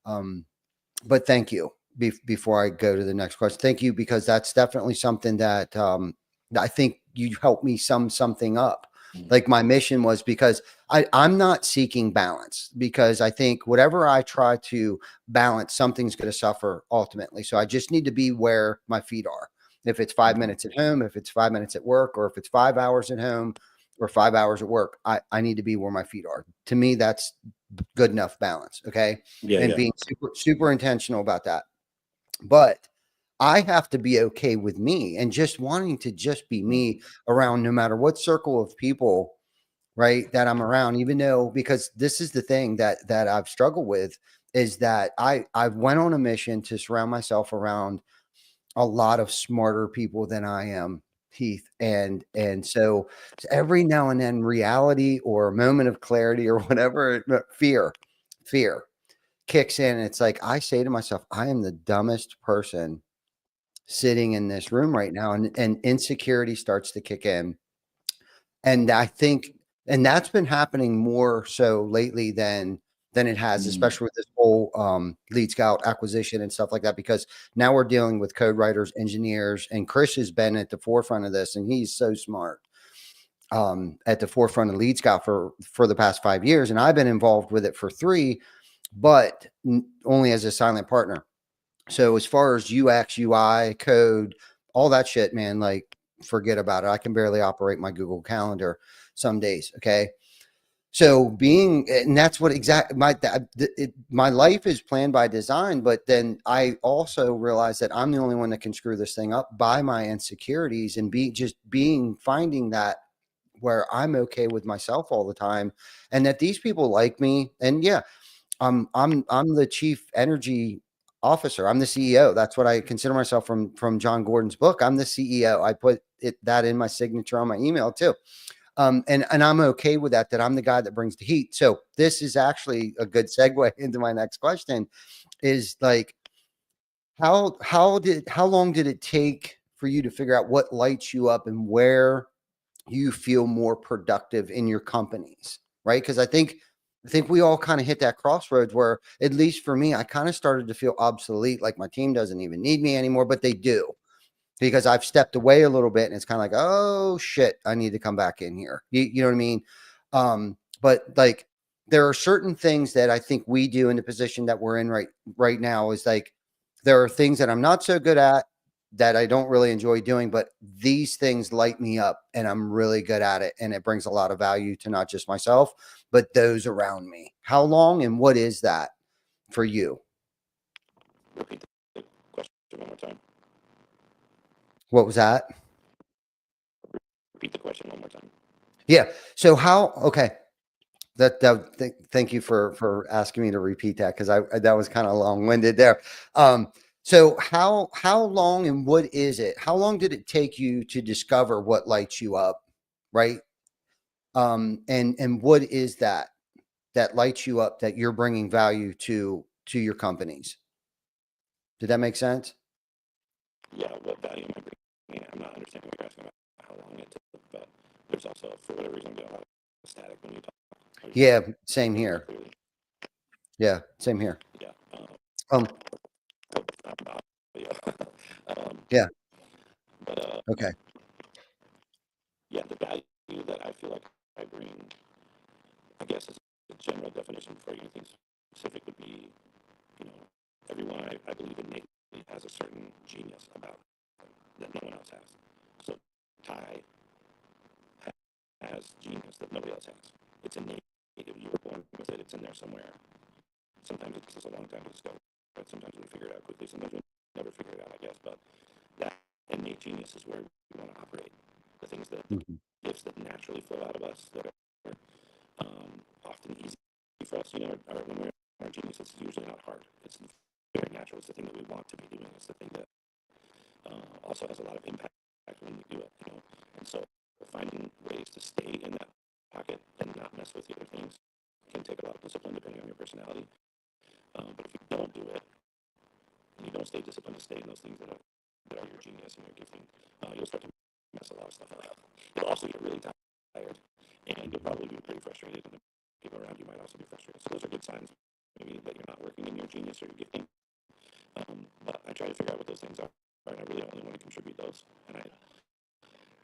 But thank you before I go to the next question. Thank you, because that's definitely something that I think you helped me sum something up. Like my mission was, because I'm not seeking balance, because I think whatever I try to balance, something's going to suffer ultimately. So I just need to be where my feet are. If it's 5 minutes at home, if it's 5 minutes at work, or if it's 5 hours at home or 5 hours at work, I need to be where my feet are. To me, that's good enough balance. Okay. Yeah. And being super, super intentional about that. But I have to be okay with me and just wanting to just be me around no matter what circle of people, right, that I'm around, even though, because this is the thing that I've struggled with, is that I went on a mission to surround myself around a lot of smarter people than I am, Heath. And so every now and then, reality or a moment of clarity or whatever, fear kicks in. It's like, I say to myself, I am the dumbest person sitting in this room right now. And insecurity starts to kick in. And I think, and that's been happening more so lately than it has, especially with this whole Lead Scout acquisition and stuff like that, because now we're dealing with code writers, engineers, and Chris has been at the forefront of this, and he's so smart, at the forefront of Lead Scout for the past 5 years. And I've been involved with it for 3, but only as a silent partner. So as far as UX, UI, code, all that shit, man, like forget about it. I can barely operate my Google Calendar some days. Okay. So and that's what exactly my life is planned by design. But then I also realize that I'm the only one that can screw this thing up by my insecurities, and finding that where I'm okay with myself all the time, and that these people like me. And yeah, I'm the chief energy officer. I'm the CEO. That's what I consider myself from John Gordon's book. I'm the CEO. I put that in my signature on my email too. And I'm okay with that I'm the guy that brings the heat. So this is actually a good segue into my next question, is like, how long did it take for you to figure out what lights you up and where you feel more productive in your companies? Right. Cause I think we all kind of hit that crossroads where, at least for me, I kind of started to feel obsolete. Like my team doesn't even need me anymore, but they do, because I've stepped away a little bit, and it's kind of like, oh shit, I need to come back in here. You know what I mean? But like, there are certain things that I think we do in the position that we're in right now, is like, there are things that I'm not so good at that I don't really enjoy doing, but these things light me up and I'm really good at it. And it brings a lot of value to not just myself, but those around me. How long and what is that for you? Repeat the question one more time. What was that? Repeat the question one more time. Yeah. So okay. Thank you for asking me to repeat that, because that was kind of long-winded there. So how long and what is it? How long did it take you to discover what lights you up, right? And what is that lights you up, that you're bringing value to your companies? Did that make sense? Yeah, what value am I bringing? I'm not understanding what you're asking about. How long it took, but there's also, for whatever reason, a lot of static when you talk. Yeah, same here. Yeah, same here. Yeah. Um, Yeah. yeah. But Okay. yeah, the value that I feel like I bring, I guess, is a general definition for anything specific would be, everyone I believe innately has a certain genius about them that no one else has. So Ty has genius that nobody else has. It's innate. You were born with it. It's in there somewhere. Sometimes it takes us a long time to discover it. Sometimes we figure it out quickly. Sometimes we never figure it out, I guess. But that innate genius is where we want to operate. The things that, the gifts that naturally flow out of us that are often easy for us, are when we're our genius, it's usually not hard. It's very natural. It's the thing that we want to be doing. It's the thing that also has a lot of impact when we do it, And so finding ways to stay in that pocket and not mess with the other things can take a lot of discipline depending on your personality. But if you don't do it, and you don't stay disciplined to stay in those things that are your genius and your gifting, you'll start to mess a lot of stuff up. You'll also get really tired, and you'll probably be pretty frustrated, and the people around you might also be frustrated. So those are good signs, maybe, that you're not working in your genius or your gifting. But I try to figure out what those things are, and I really only want to contribute those. And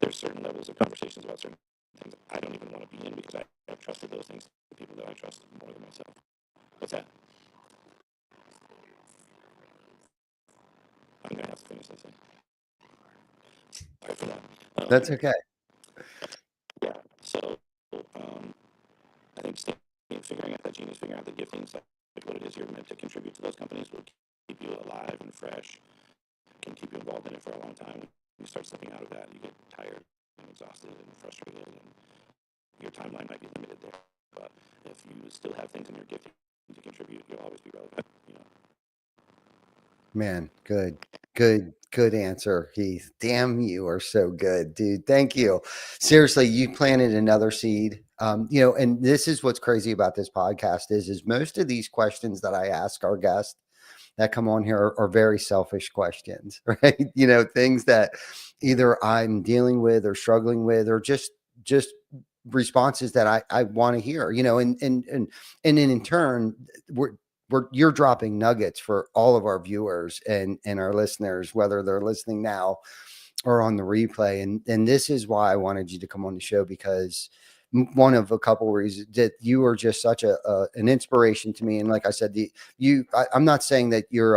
there's certain levels of conversations about certain things I don't even want to be in, because I've trusted those things to people that I trust more than myself. What's that? I'm gonna have to finish this thing. Sorry for that. That's okay. Yeah. So I think figuring out that genius, figuring out the giftings, like what it is you're meant to contribute to those companies, will keep you alive and fresh. Can keep you involved in it for a long time. When you start stepping out of that, you get tired and exhausted and frustrated, and your timeline might be limited there. But if you still have things in your gifting to contribute, you'll always be relevant. Man, good answer, Heath. Damn, you are so good, dude. Thank you. Seriously, you planted another seed. And this is what's crazy about this podcast is most of these questions that I ask our guests that come on here are very selfish questions, right? Things that either I'm dealing with or struggling with, or just responses that I want to hear, and in turn, you're dropping nuggets for all of our viewers and our listeners, whether they're listening now or on the replay. And this is why I wanted you to come on the show, because one of a couple of reasons that you are just such an inspiration to me. And like I said, I'm not saying that you're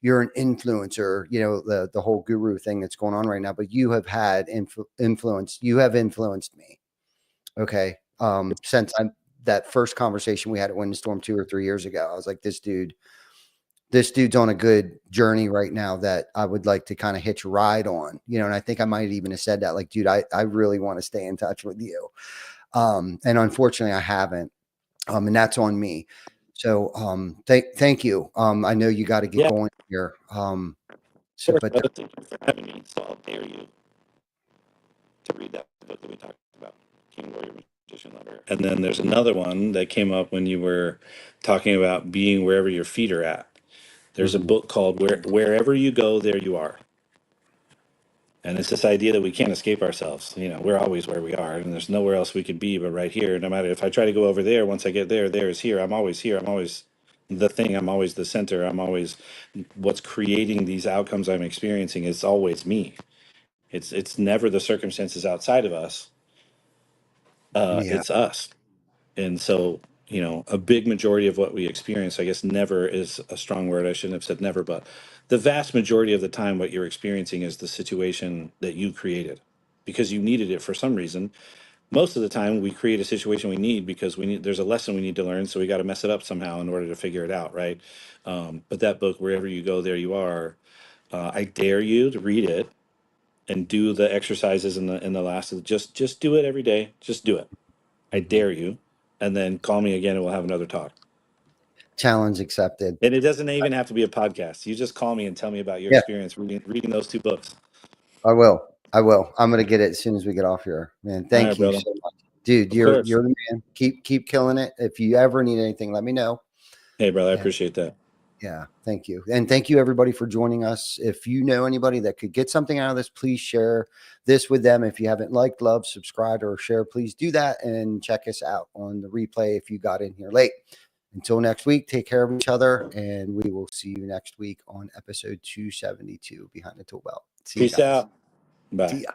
an influencer, the whole guru thing that's going on right now, but you have had influence. You have influenced me. Okay. Since that first conversation we had at Wind and Storm 2 or 3 years ago, I was like, this dude's on a good journey right now that I would like to kind of hitch a ride on, and I think I might even have said that, like, dude, I really want to stay in touch with you. And unfortunately I haven't. And that's on me. So, thank you. I know you got to get going here. But Thank you for having me. So I'll dare you to read that book that we talked about, King, Warrior, Magician, Lover. And then there's another one that came up when you were talking about being wherever your feet are at. There's a book called Wherever You Go, There You Are. And it's this idea that we can't escape ourselves. We're always where we are, and there's nowhere else we could be but right here. No matter if I try to go over there, once I get there, there is here. I'm always here. I'm always the thing. I'm always the center. I'm always what's creating these outcomes I'm experiencing. It's always me. It's never the circumstances outside of us. yeah, It's us. And so, you know, a big majority of what we experience, I guess never is a strong word. I shouldn't have said never, but the vast majority of the time, what you're experiencing is the situation that you created because you needed it for some reason. Most of the time we create a situation we need because there's a lesson we need to learn. So we got to mess it up somehow in order to figure it out. Right. But that book, Wherever You Go, There You Are, I dare you to read it and do the exercises in the last, just do it every day. Just do it. I dare you. And then call me again and we'll have another talk. Challenge accepted. And it doesn't even have to be a podcast. You just call me and tell me about your Yeah, experience reading those 2 books. I will. I will. I'm going to get it as soon as we get off here, man. All Thank right, you brother. so much, dude. Of You're course. the man. Keep killing it. If you ever need anything, let me know. Hey, brother, I And appreciate that. yeah, thank you. And thank you everybody for joining us. If you know anybody that could get something out of this, please share this with them. If you haven't liked, loved, subscribed, or share, please do that and check us out on the replay if you got in here late. Until next week, take care of each other, and we will see you next week on episode 272 Behind the Tool Belt. See you Peace guys. out. Bye. See ya.